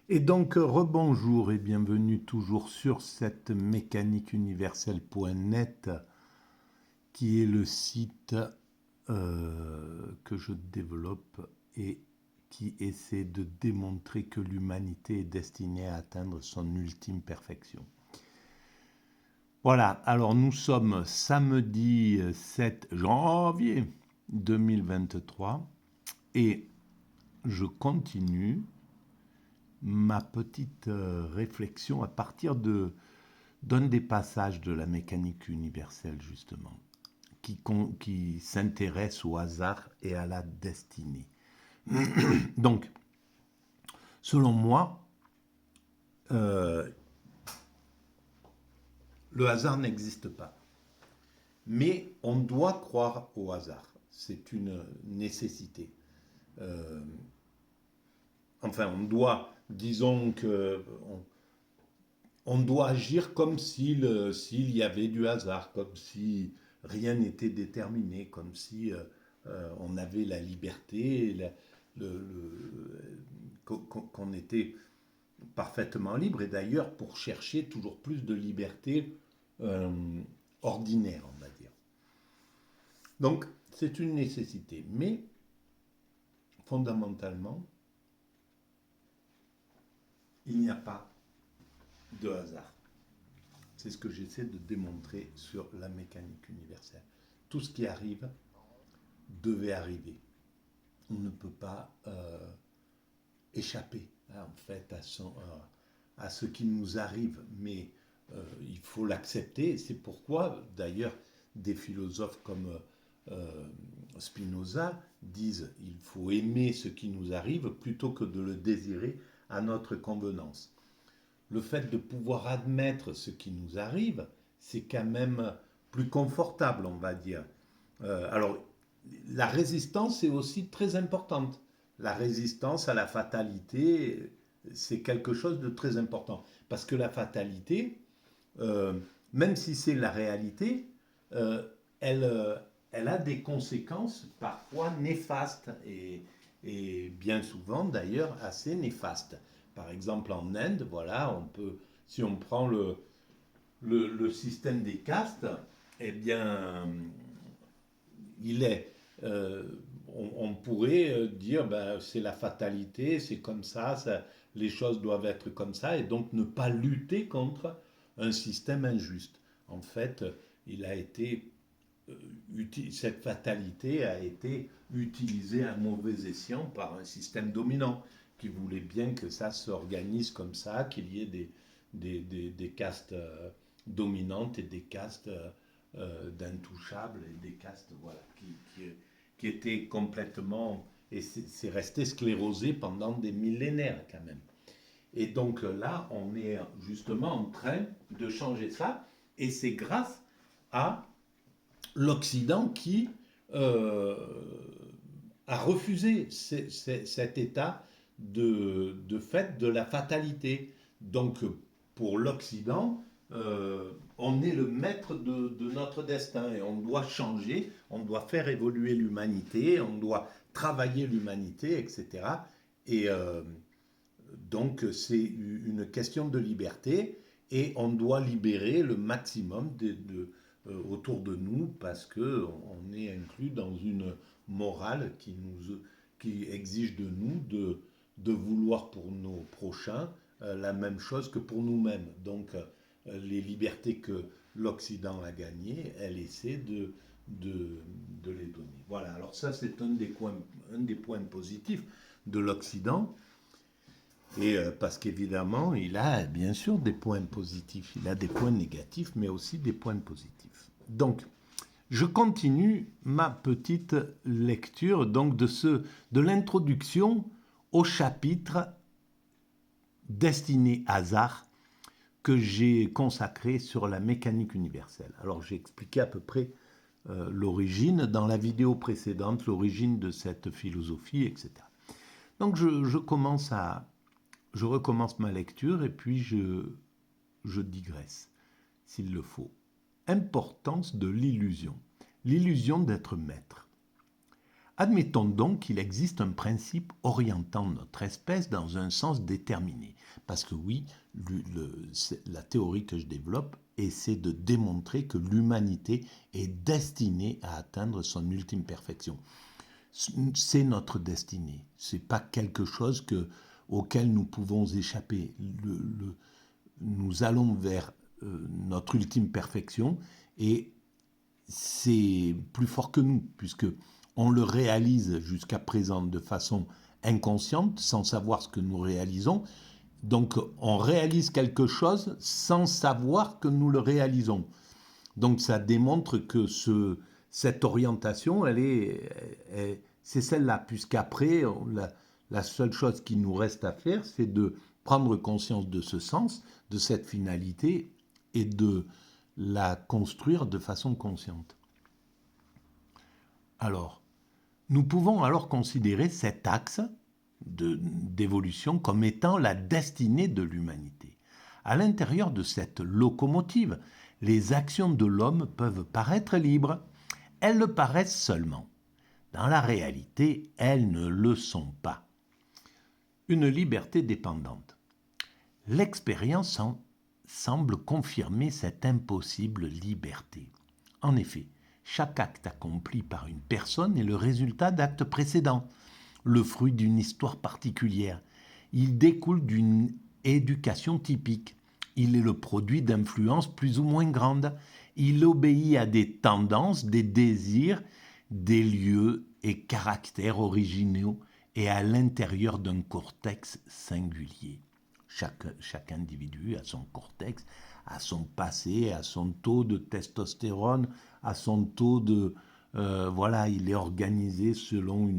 Et donc, rebonjour et bienvenue toujours sur cette mécaniqueuniverselle.net qui est le site que je développe et qui essaie de démontrer que l'humanité est destinée à atteindre son ultime perfection. Voilà, alors nous sommes samedi 7 janvier 2023 et je continue ma petite réflexion à partir d'un des passages de la mécanique universelle, justement, qui s'intéresse au hasard et à la destinée. Donc, selon moi, euh, le hasard n'existe pas. Mais on doit croire au hasard. C'est une nécessité. Euh, enfin, on doit, disons que on doit agir comme s'il y avait du hasard, comme si rien n'était déterminé, comme si on avait la liberté, qu'on était parfaitement libre, et d'ailleurs pour chercher toujours plus de liberté euh, ordinaire, on va dire. Donc c'est une nécessité, mais fondamentalement, il n'y a pas de hasard. C'est ce que j'essaie de démontrer sur la mécanique universelle. Tout ce qui arrive devait arriver. On ne peut pas échapper en fait à ce qui nous arrive, mais il faut l'accepter. C'est pourquoi d'ailleurs des philosophes comme Spinoza disent il faut aimer ce qui nous arrive plutôt que de le désirer à notre convenance. Le fait de pouvoir admettre ce qui nous arrive, c'est quand même plus confortable, on va dire. Alors, la résistance est aussi très importante. La résistance à la fatalité, c'est quelque chose de très important. Parce que la fatalité, euh, même si c'est la réalité, euh, elle, elle a des conséquences parfois néfastes et bien souvent d'ailleurs assez néfastes. Par exemple en Inde, voilà, on peut, si on prend le système des castes, eh bien, il est, euh, on pourrait dire ben, c'est la fatalité, c'est comme ça, les choses doivent être comme ça, et donc ne pas lutter contre un système injuste. En fait, il a été cette fatalité a été utilisée à mauvais escient par un système dominant qui voulait bien que ça s'organise comme ça, qu'il y ait des castes dominantes et des castes d'intouchables et des castes voilà, qui étaient complètement... Et c'est resté sclérosé pendant des millénaires quand même. Et donc là, on est justement en train de changer ça, et c'est grâce à l'Occident qui euh, a refusé cet état de fait de la fatalité. Donc pour l'Occident, on est le maître de notre destin et on doit changer, on doit faire évoluer l'humanité, on doit travailler l'humanité, etc. Et donc c'est une question de liberté et on doit libérer le maximum autour de nous parce qu'on est inclus dans une morale qui exige de nous de vouloir pour nos prochains la même chose que pour nous-mêmes. Donc les libertés que l'Occident a gagnées, elle essaie de, de les donner. Voilà, alors ça c'est un des points positifs de l'Occident. Et parce qu'évidemment, il a bien sûr des points positifs, il a des points négatifs, mais aussi des points positifs. Donc, je continue ma petite lecture donc de l'introduction au chapitre destiné hasard que j'ai consacré sur la mécanique universelle. Alors, j'ai expliqué à peu près l'origine dans la vidéo précédente, l'origine de cette philosophie, etc. Donc, je recommence ma lecture et puis je digresse, s'il le faut. Importance de l'illusion. L'illusion d'être maître. Admettons donc qu'il existe un principe orientant notre espèce dans un sens déterminé. Parce que oui, la théorie que je développe essaie de démontrer que l'humanité est destinée à atteindre son ultime perfection. C'est notre destinée. Ce n'est pas quelque chose auquel nous pouvons échapper. Nous allons vers notre ultime perfection et c'est plus fort que nous, puisque on le réalise jusqu'à présent de façon inconsciente, sans savoir ce que nous réalisons. Donc on réalise quelque chose sans savoir que nous le réalisons. Donc ça démontre que cette orientation, c'est celle-là, puisqu'après, la seule chose qui nous reste à faire, c'est de prendre conscience de ce sens, de cette finalité, et de la construire de façon consciente. Alors, nous pouvons alors considérer cet axe d'évolution comme étant la destinée de l'humanité. À l'intérieur de cette locomotive, les actions de l'homme peuvent paraître libres. Elles le paraissent seulement. Dans la réalité, elles ne le sont pas. Une liberté dépendante. L'expérience semble confirmer cette impossible liberté. En effet, chaque acte accompli par une personne est le résultat d'actes précédents, le fruit d'une histoire particulière. Il découle d'une éducation typique. Il est le produit d'influences plus ou moins grandes. Il obéit à des tendances, des désirs, des lieux et caractères originaux et à l'intérieur d'un cortex singulier. Chaque individu a son cortex, a son passé, a son taux de testostérone, a son taux de... il est organisé selon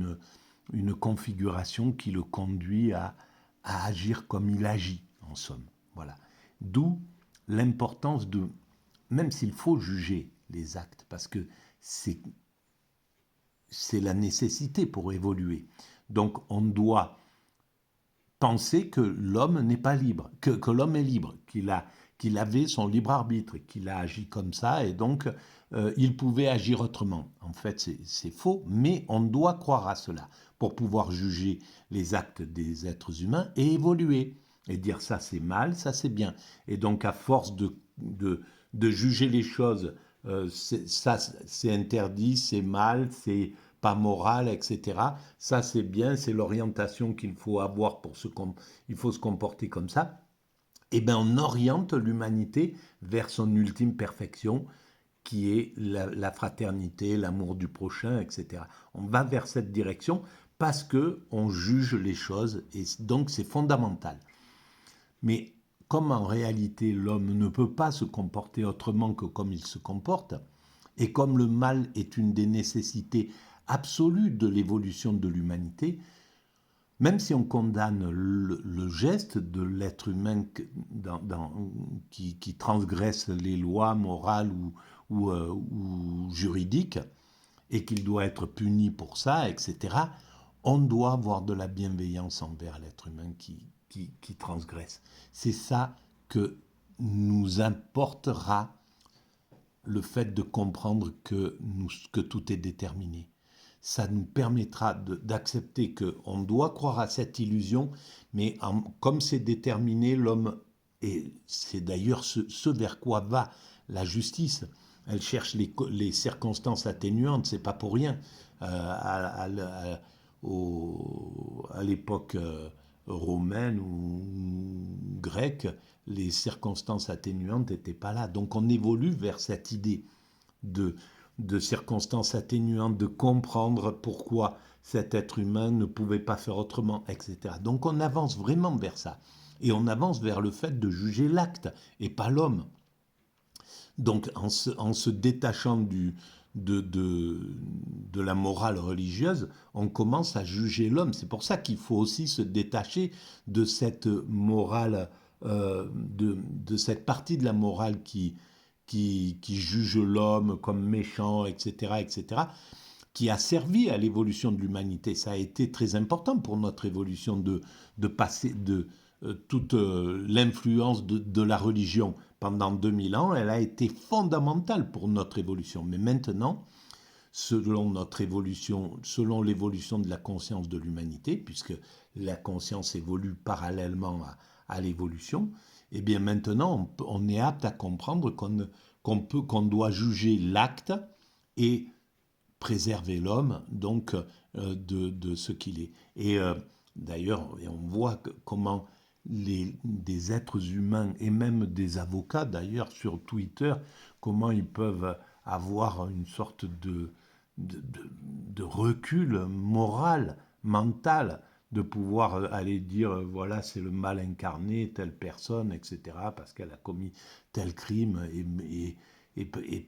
une configuration qui le conduit à agir comme il agit, en somme. Voilà. D'où l'importance de... Même s'il faut juger les actes, parce que c'est la nécessité pour évoluer. Donc on doit penser que l'homme n'est pas libre, que l'homme est libre, qu'il avait son libre arbitre, qu'il a agi comme ça et donc il pouvait agir autrement. En fait, c'est faux, mais on doit croire à cela pour pouvoir juger les actes des êtres humains et évoluer et dire ça c'est mal, ça c'est bien. Et donc à force de juger les choses, ça c'est interdit, c'est mal, c'est pas moral, etc. Ça, c'est bien, c'est l'orientation qu'il faut avoir il faut se comporter comme ça. Eh bien, on oriente l'humanité vers son ultime perfection, qui est la fraternité, l'amour du prochain, etc. On va vers cette direction parce qu'on juge les choses, et donc c'est fondamental. Mais comme en réalité l'homme ne peut pas se comporter autrement que comme il se comporte, et comme le mal est une des nécessités absolue de l'évolution de l'humanité, même si on condamne le geste de l'être humain qui transgresse les lois morales ou juridiques, et qu'il doit être puni pour ça, etc., on doit avoir de la bienveillance envers l'être humain qui transgresse. C'est ça que nous importera le fait de comprendre que tout est déterminé. Ça nous permettra d'accepter qu'on doit croire à cette illusion, mais comme c'est déterminé, l'homme, et c'est d'ailleurs ce vers quoi va la justice, elle cherche les circonstances atténuantes, c'est pas pour rien. À l'époque romaine ou grecque, les circonstances atténuantes n'étaient pas là. Donc on évolue vers cette idée de circonstances atténuantes, de comprendre pourquoi cet être humain ne pouvait pas faire autrement, etc. Donc on avance vraiment vers ça. Et on avance vers le fait de juger l'acte et pas l'homme. Donc en se détachant de la morale religieuse, on commence à juger l'homme. C'est pour ça qu'il faut aussi se détacher de cette morale, de cette partie de la morale qui juge l'homme comme méchant, etc., etc., qui a servi à l'évolution de l'humanité. Ça a été très important pour notre évolution de passer de toute l'influence de la religion pendant 2000 ans. Elle a été fondamentale pour notre évolution. Mais maintenant, selon notre évolution, selon l'évolution de la conscience de l'humanité, puisque la conscience évolue parallèlement à l'évolution, et bien maintenant on est apte à comprendre qu'on doit juger l'acte et préserver l'homme donc de ce qu'il est. Et d'ailleurs, on voit comment des êtres humains et même des avocats d'ailleurs sur Twitter, comment ils peuvent avoir une sorte de, de recul moral, mental, de pouvoir aller dire voilà c'est le mal incarné, telle personne, etc., parce qu'elle a commis tel crime et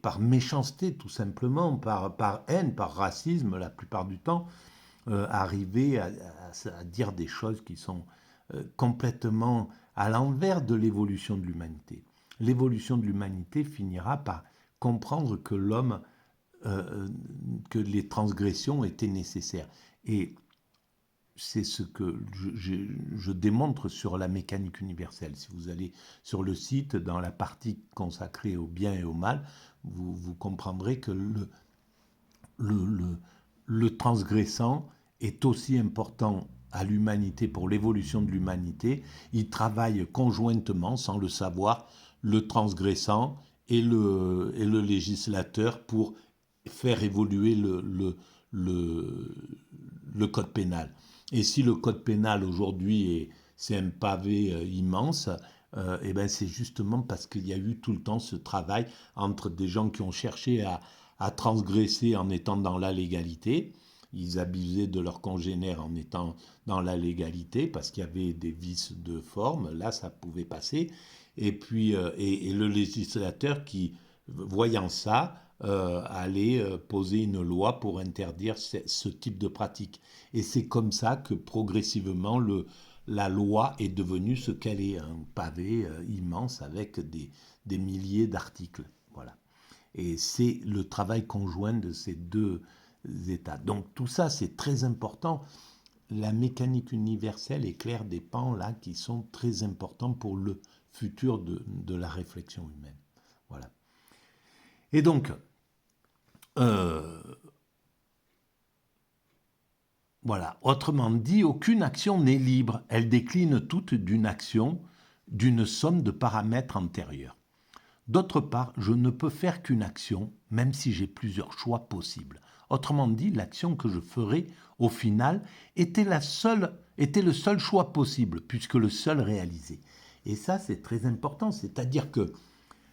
par méchanceté tout simplement, par haine, par racisme la plupart du temps, arriver à dire des choses qui sont complètement à l'envers de l'évolution de l'humanité. L'évolution de l'humanité finira par comprendre que l'homme, que les transgressions étaient nécessaires. Et c'est ce que je démontre sur la mécanique universelle. Si vous allez sur le site, dans la partie consacrée au bien et au mal, vous comprendrez que le transgressant est aussi important à l'humanité, pour l'évolution de l'humanité. Ils travaillent conjointement, sans le savoir, le transgressant et le législateur, pour faire évoluer le code pénal. Et si le code pénal aujourd'hui c'est un pavé immense, et ben c'est justement parce qu'il y a eu tout le temps ce travail entre des gens qui ont cherché à transgresser en étant dans la légalité. Ils abusaient de leurs congénères en étant dans la légalité parce qu'il y avait des vices de forme. Là, ça pouvait passer. Et puis, et le législateur qui, voyant ça, allait poser une loi pour interdire ce type de pratique. Et c'est comme ça que progressivement la loi est devenue ce qu'elle est, un pavé immense avec des milliers d'articles. Voilà. Et c'est le travail conjoint de ces deux états. Donc tout ça, c'est très important. La mécanique universelle éclaire des pans là qui sont très importants pour le futur de la réflexion humaine. Voilà. Et donc, voilà. Autrement dit, aucune action n'est libre. Elle décline toute d'une action, d'une somme de paramètres antérieurs. D'autre part, je ne peux faire qu'une action, même si j'ai plusieurs choix possibles. Autrement dit, l'action que je ferai, au final, était le seul choix possible, puisque le seul réalisé. Et ça, c'est très important. C'est-à-dire que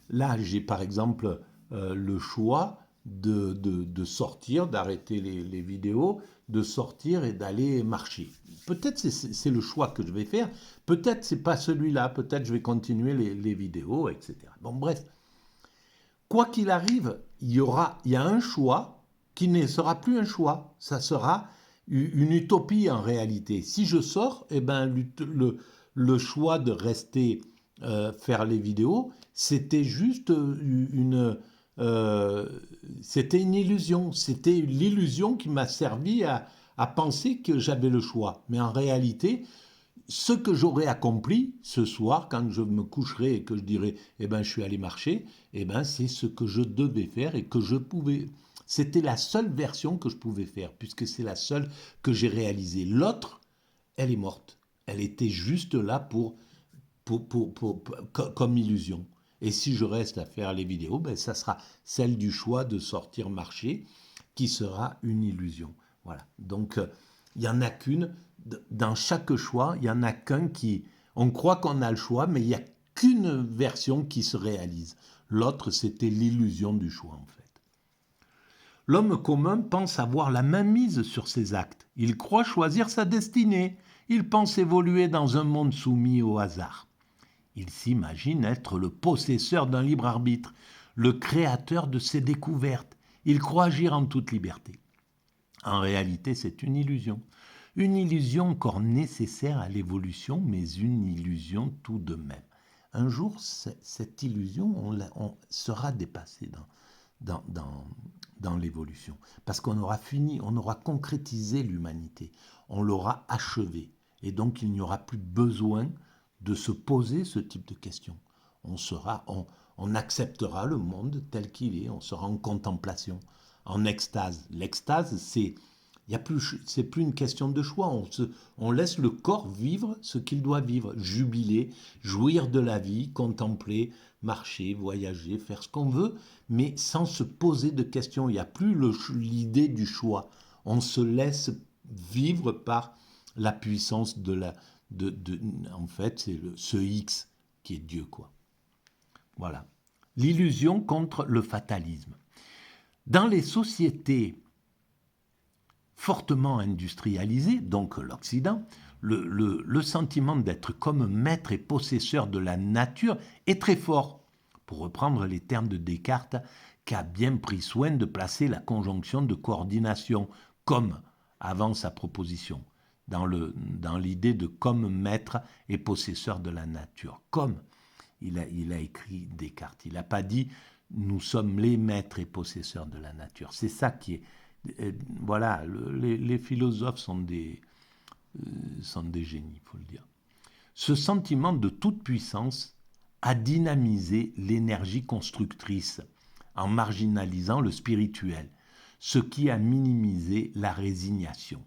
là, j'ai par exemple le choix de sortir, d'arrêter les vidéos, de sortir et d'aller marcher. Peut-être c'est le choix que je vais faire, peut-être c'est pas celui-là, peut-être je vais continuer les vidéos, etc. Bon, bref, quoi qu'il arrive, il y a un choix qui ne sera plus un choix, ça sera une utopie en réalité. Si je sors, eh ben, le choix de rester faire les vidéos, c'était juste c'était une illusion. C'était l'illusion qui m'a servi à penser que j'avais le choix. Mais en réalité, ce que j'aurais accompli ce soir, quand je me coucherai et que je dirai « eh ben, je suis allé marcher », eh ben, c'est ce que je devais faire et que je pouvais. C'était la seule version que je pouvais faire, puisque c'est la seule que j'ai réalisée. L'autre, elle est morte. Elle était juste là comme illusion. Et si je reste à faire les vidéos, ben, ça sera celle du choix de sortir marcher, qui sera une illusion. Voilà. Donc, il n'y en a qu'une. Dans chaque choix, il n'y en a qu'un qui... On croit qu'on a le choix, mais il n'y a qu'une version qui se réalise. L'autre, c'était l'illusion du choix, en fait. L'homme commun pense avoir la main mise sur ses actes. Il croit choisir sa destinée. Il pense évoluer dans un monde soumis au hasard. Il s'imagine être le possesseur d'un libre arbitre, le créateur de ses découvertes. Il croit agir en toute liberté. En réalité, c'est une illusion. Une illusion encore nécessaire à l'évolution, mais une illusion tout de même. Un jour, cette illusion sera dépassée dans l'évolution. Parce qu'on aura fini, on aura concrétisé l'humanité. On l'aura achevée. Et donc, il n'y aura plus besoin de se poser ce type de questions. On acceptera le monde tel qu'il est. On sera en contemplation. en extase. L'extase, c'est plus une question de choix. On laisse le corps vivre ce qu'il doit vivre, jubiler, jouir de la vie, contempler, marcher, voyager, faire ce qu'on veut, mais sans se poser de questions. Il n'y a plus l'idée du choix. On se laisse vivre par la puissance en fait, c'est ce X qui est Dieu, quoi. Voilà. L'illusion contre le fatalisme. Dans les sociétés fortement industrialisées, donc l'Occident, le sentiment d'être comme maître et possesseur de la nature est très fort. Pour reprendre les termes de Descartes, qui a bien pris soin de placer la conjonction de coordination comme avant sa proposition, dans l'idée de comme maître et possesseur de la nature. Comme il a écrit Descartes. Il n'a pas dit nous sommes les maîtres et possesseurs de la nature. C'est ça qui est... voilà, les philosophes sont des génies, il faut le dire. Ce sentiment de toute puissance a dynamisé l'énergie constructrice en marginalisant le spirituel, ce qui a minimisé la résignation.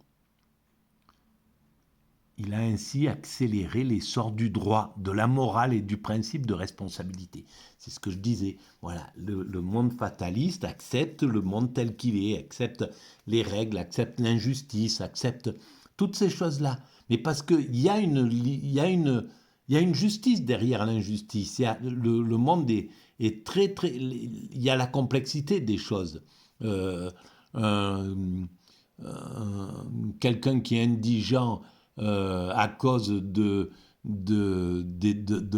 Il a ainsi accéléré l'essor du droit, de la morale et du principe de responsabilité. C'est ce que je disais. Voilà, le monde fataliste accepte le monde tel qu'il est, accepte les règles, accepte l'injustice, accepte toutes ces choses-là. Mais parce qu'il y a une justice derrière l'injustice. Le monde est très, très... Il y a la complexité des choses. Quelqu'un qui est indigent à cause de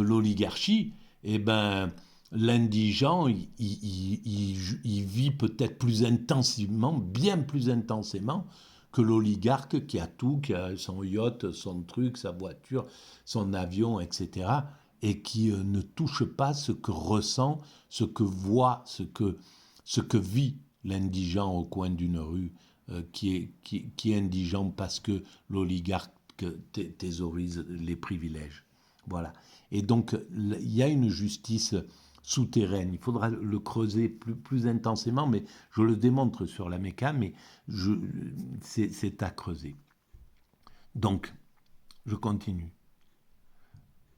l'oligarchie, eh ben, l'indigent, il vit peut-être plus intensivement, bien plus intensément que l'oligarque qui a tout, qui a son yacht, son truc, sa voiture, son avion, etc., et qui ne touche pas ce que ressent, ce que voit, ce que vit l'indigent au coin d'une rue, qui est indigent parce que l'oligarque thésaurise les privilèges. Voilà. Et donc, il y a une justice souterraine. Il faudra le creuser plus intensément, mais je le démontre sur la Méca, mais c'est à creuser. Donc, je continue.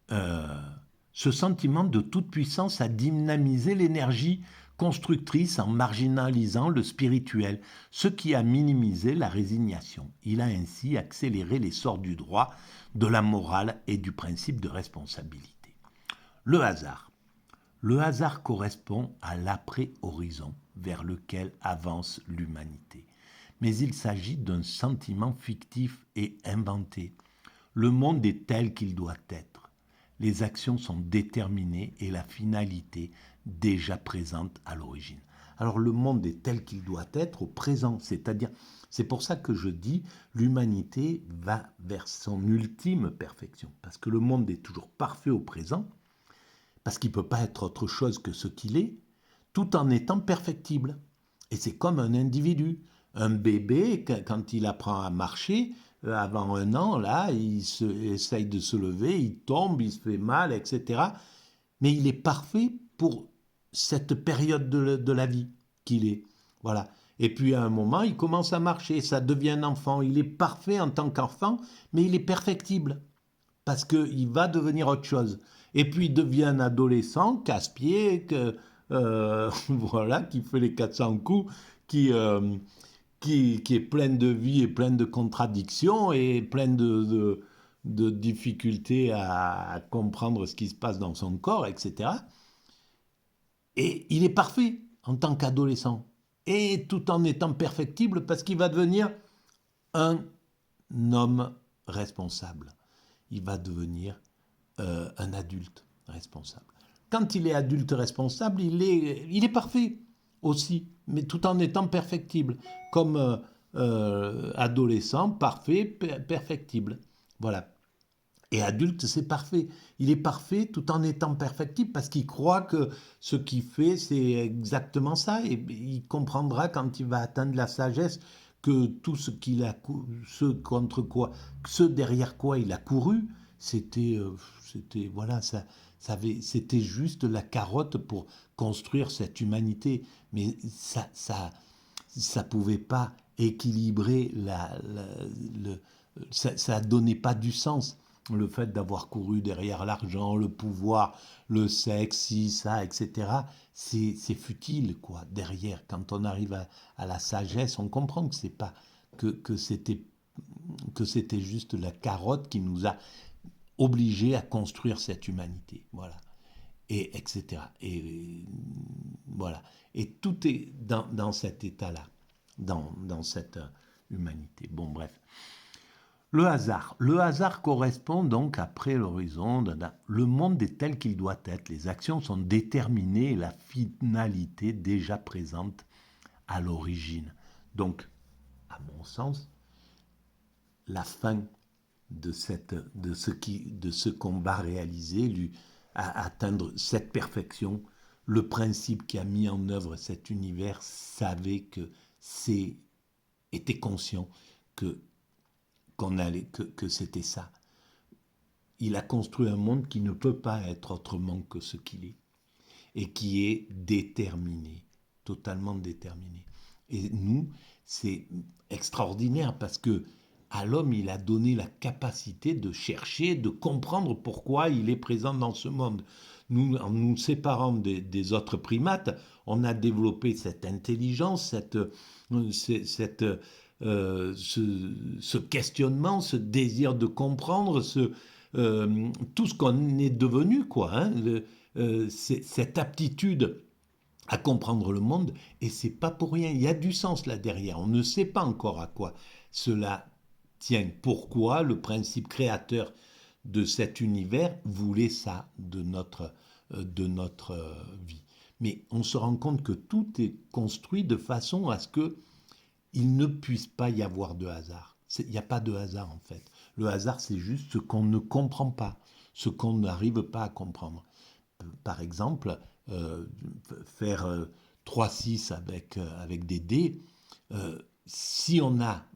Ce sentiment de toute puissance a dynamisé l'énergie constructrice en marginalisant le spirituel, ce qui a minimisé la résignation. Il a ainsi accéléré l'essor du droit, de la morale et du principe de responsabilité. Le hasard. Le hasard correspond à l'après-horizon vers lequel avance l'humanité. Mais il s'agit d'un sentiment fictif et inventé. Le monde est tel qu'il doit être. Les actions sont déterminées et la finalité déjà présente à l'origine. Alors le monde est tel qu'il doit être au présent, c'est-à-dire, c'est pour ça que je dis l'humanité va vers son ultime perfection, parce que le monde est toujours parfait au présent, parce qu'il ne peut pas être autre chose que ce qu'il est, tout en étant perfectible. Et c'est comme un individu. Un bébé, quand il apprend à marcher, avant 1 an, là, il essaye de se lever, il tombe, il se fait mal, etc. Mais il est parfait pour cette période de la vie qu'il est. Voilà. Et puis à un moment, il commence à marcher, ça devient un enfant. Il est parfait en tant qu'enfant, mais il est perfectible, parce qu'il va devenir autre chose. Et puis il devient un adolescent, casse-pied, voilà, qui fait les 400 coups, qui est plein de vie et plein de contradictions et plein de difficultés à comprendre ce qui se passe dans son corps, etc. Et il est parfait en tant qu'adolescent, et tout en étant perfectible, parce qu'il va devenir un homme responsable. Il va devenir un adulte responsable. Quand il est adulte responsable, il est parfait aussi, mais tout en étant perfectible, comme adolescent, parfait, perfectible. Voilà. Et adulte, c'est parfait. Il est parfait tout en étant perfectible parce qu'il croit que ce qu'il fait, c'est exactement ça. Et il comprendra quand il va atteindre la sagesse que tout ce ce derrière quoi il a couru, c'était voilà, c'était juste la carotte pour construire cette humanité. Mais ça pouvait pas équilibrer ça donnait pas du sens. Le fait d'avoir couru derrière l'argent, le pouvoir, le sexe, ci, ça, etc. C'est futile, quoi. Derrière, quand on arrive à la sagesse, on comprend que c'est pas que c'était juste la carotte qui nous a obligés à construire cette humanité. Voilà. Et etc. Et voilà. Et tout est dans cet état-là, dans cette humanité. Bon, bref. Le hasard. Le hasard correspond donc, après l'horizon, le monde est tel qu'il doit être. Les actions sont déterminées et la finalité déjà présente à l'origine. Donc, à mon sens, la fin de ce qu'on va réaliser, à atteindre cette perfection, le principe qui a mis en œuvre cet univers savait était conscient que c'était ça. Il a construit un monde qui ne peut pas être autrement que ce qu'il est et qui est déterminé, totalement déterminé. Et nous, c'est extraordinaire parce que à l'homme, il a donné la capacité de chercher, de comprendre pourquoi il est présent dans ce monde. Nous, en nous séparant des autres primates, on a développé cette intelligence, ce questionnement, ce désir de comprendre, tout ce qu'on est devenu, quoi. Cette aptitude à comprendre le monde, et c'est pas pour rien. Il y a du sens là derrière. On ne sait pas encore à quoi cela tient. Pourquoi le principe créateur de cet univers voulait ça de notre vie. Mais on se rend compte que tout est construit de façon à ce que il ne puisse pas y avoir de hasard. Il n'y a pas de hasard en fait. Le hasard, c'est juste ce qu'on ne comprend pas, ce qu'on n'arrive pas à comprendre. Par exemple, faire 3-6 avec des dés, si on n'a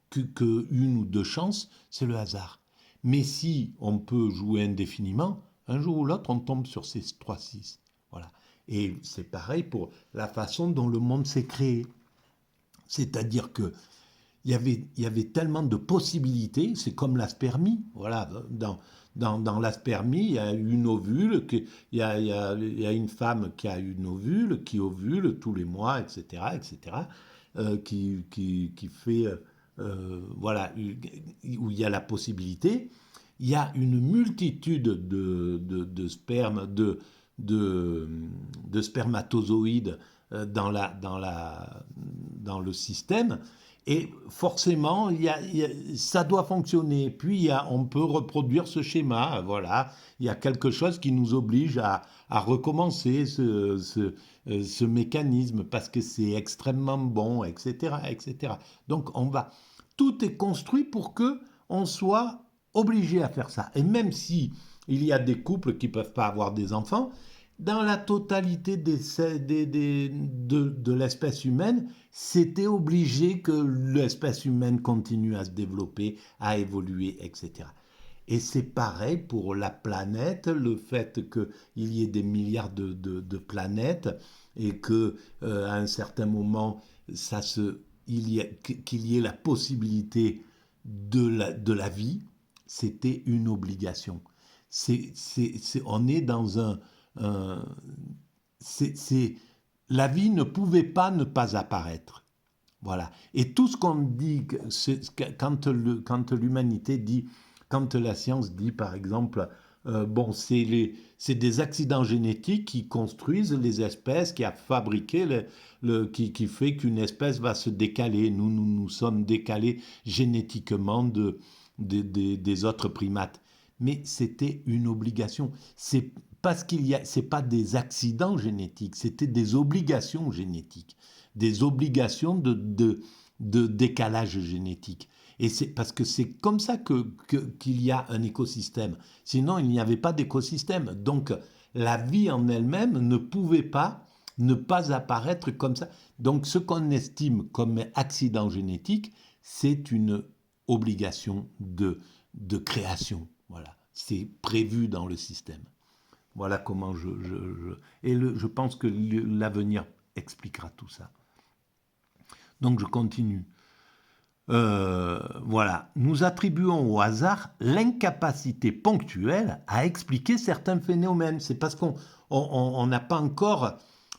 que une ou deux chances, c'est le hasard. Mais si on peut jouer indéfiniment, un jour ou l'autre, on tombe sur ces 3-6. Voilà. Et c'est pareil pour la façon dont le monde s'est créé. C'est-à-dire que il y avait tellement de possibilités, c'est comme la spermie. Voilà, dans la spermie, il y a une ovule, il y a une femme qui a une ovule, qui ovule tous les mois, etc., etc., qui fait, voilà, où il y a la possibilité. Il y a une multitude de spermes, de spermatozoïdes dans le système. Et forcément, ça doit fonctionner. Puis, on peut reproduire ce schéma. Voilà, il y a quelque chose qui nous oblige à recommencer ce mécanisme parce que c'est extrêmement bon, etc., etc. Donc, tout est construit pour que on soit obligé à faire ça. Et même si il y a des couples qui ne peuvent pas avoir des enfants, dans la totalité de l'espèce humaine, c'était obligé que l'espèce humaine continue à se développer, à évoluer, etc. Et c'est pareil pour la planète, le fait qu'il y ait des milliards de planètes et que à un certain moment, qu'il y ait la possibilité de la vie, c'était une obligation. On est dans c'est, la vie ne pouvait pas ne pas apparaître. Voilà. Et tout ce qu'on dit, quand l'humanité dit, quand la science dit, par exemple, bon, c'est des accidents génétiques qui construisent les espèces, qui a fabriqué qui fait qu'une espèce va se décaler. Nous sommes décalés génétiquement des autres primates. Mais c'était une obligation. C'est parce c'est pas des accidents génétiques, c'était des obligations génétiques, des obligations de décalage génétique. Et c'est parce que c'est comme ça qu'il y a un écosystème. Sinon, il n'y avait pas d'écosystème. Donc, la vie en elle-même ne pouvait pas ne pas apparaître comme ça. Donc, ce qu'on estime comme accident génétique, c'est une obligation de création. Voilà. C'est prévu dans le système. Voilà comment et je pense que l'avenir expliquera tout ça. Donc je continue. Voilà, nous attribuons au hasard l'incapacité ponctuelle à expliquer certains phénomènes. C'est parce qu'on n'a pas encore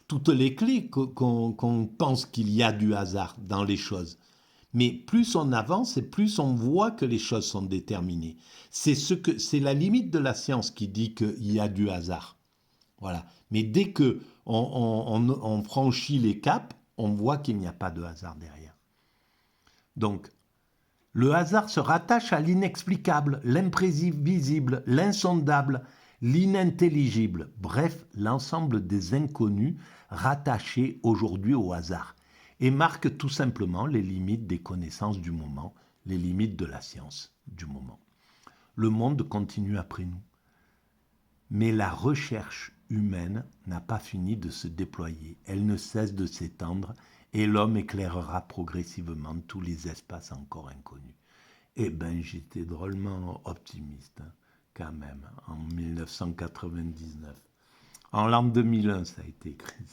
toutes les clés qu'on pense qu'il y a du hasard dans les choses. Mais plus on avance et plus on voit que les choses sont déterminées. C'est la limite de la science qui dit qu'il y a du hasard. Voilà. Mais dès que on franchit les caps, on voit qu'il n'y a pas de hasard derrière. Donc, le hasard se rattache à l'inexplicable, l'imprévisible, l'insondable, l'inintelligible, bref, l'ensemble des inconnus rattachés aujourd'hui au hasard, et marque tout simplement les limites des connaissances du moment, les limites de la science du moment. Le monde continue après nous, mais la recherche humaine n'a pas fini de se déployer, elle ne cesse de s'étendre, et l'homme éclairera progressivement tous les espaces encore inconnus. Eh ben, j'étais drôlement optimiste, hein, quand même, en 1999. En l'an 2001, ça a été écrit.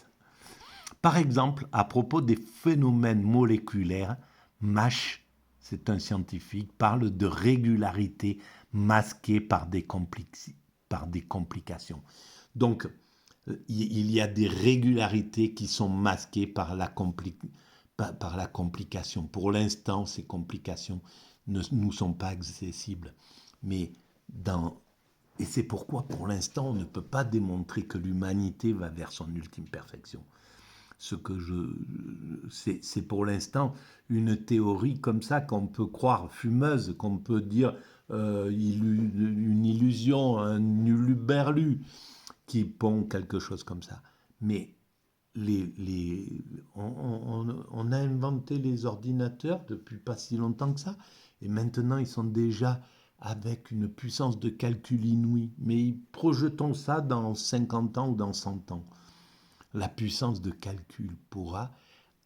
Par exemple, à propos des phénomènes moléculaires, Mach, c'est un scientifique, parle de régularité masquée par des complications. Donc, il y a des régularités qui sont masquées par la complication. Pour l'instant, ces complications ne nous sont pas accessibles. Mais et c'est pourquoi, pour l'instant, on ne peut pas démontrer que l'humanité va vers son ultime perfection. C'est pour l'instant une théorie comme ça qu'on peut croire fumeuse, qu'on peut dire une illusion, un uluberlu qui pond quelque chose comme ça. Mais on a inventé les ordinateurs depuis pas si longtemps que ça, et maintenant ils sont déjà avec une puissance de calcul inouïe. Mais projetons ça dans 50 ans ou dans 100 ans. La puissance de calcul pourra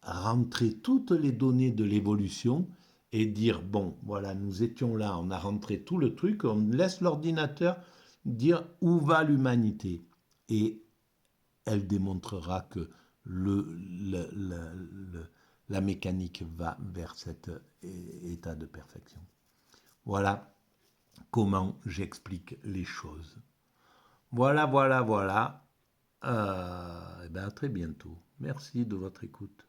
rentrer toutes les données de l'évolution et dire, bon, voilà, nous étions là, on a rentré tout le truc, on laisse l'ordinateur dire où va l'humanité. Et elle démontrera que la mécanique va vers cet état de perfection. Voilà comment j'explique les choses. Voilà. Et bien à très bientôt. Merci de votre écoute.